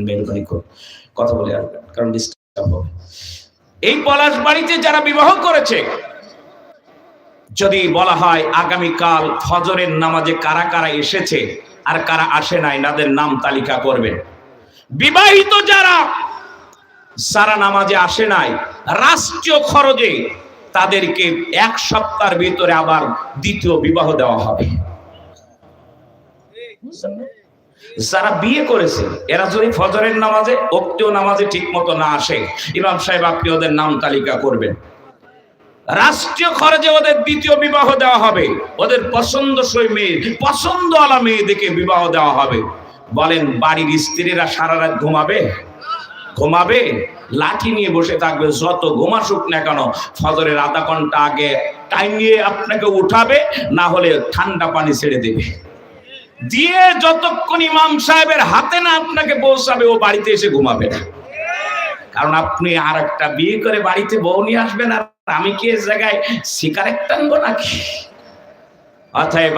মেহরবানি করে কথা বলে আসবেন, কারণ ডিস্টার্ব হবে। এই পলাশ বাড়িতে যারা বিবাহ করেছে, যদি বলা হয় আগামীকাল ফজরের নামাজে কারা কারা এসেছে আর কারা আসে নাই, তাদের নাম তালিকা করবেন। বিবাহিত যারা নামাজে আসে নাই, রাষ্ট্রীয় খরচে তাদেরকে 1 সপ্তাহের ভিতরে আবার দ্বিতীয় বিবাহ দেওয়া হবে। যারা বিয়ে করেছে এরা যদি ফজরের নামাজে ওক্তীয় নামাজে ঠিক মতো না আসে, ইমাম সাহেব আপনি ওদের নাম তালিকা করবেন। রাষ্ট্রীয় খরচে ওদের দ্বিতীয় বিবাহ দেওয়া হবে। ওদের পছন্দসই মেয়ে, পছন্দওয়ালা মেয়েদেরকে বিবাহ দেওয়া হবে। বলেন বাড়ির স্ত্রীরা সারা রাত ঘুমাবে? ঘুমাবে? লাঠি নিয়ে বসে থাকবে, যত ঘুমাসুক না কেন ফজরের আধা ঘন্টা আগে টাইমিয়ে আপনাকে উঠাবে, না হলে ঠান্ডা পানি ছেড়ে দেবে, দিয়ে যতক্ষণ ইমাম সাহেবের হাতে না আপনাকে পৌঁছাবে ও বাড়িতে এসে ঘুমাবে না। কারণ আপনি আর একটা বিয়ে করে বাড়িতে বউ নিয়ে আসবেন, আর আমি কি এর জায়গায় সিগারেট টানবো নাকি? অতএব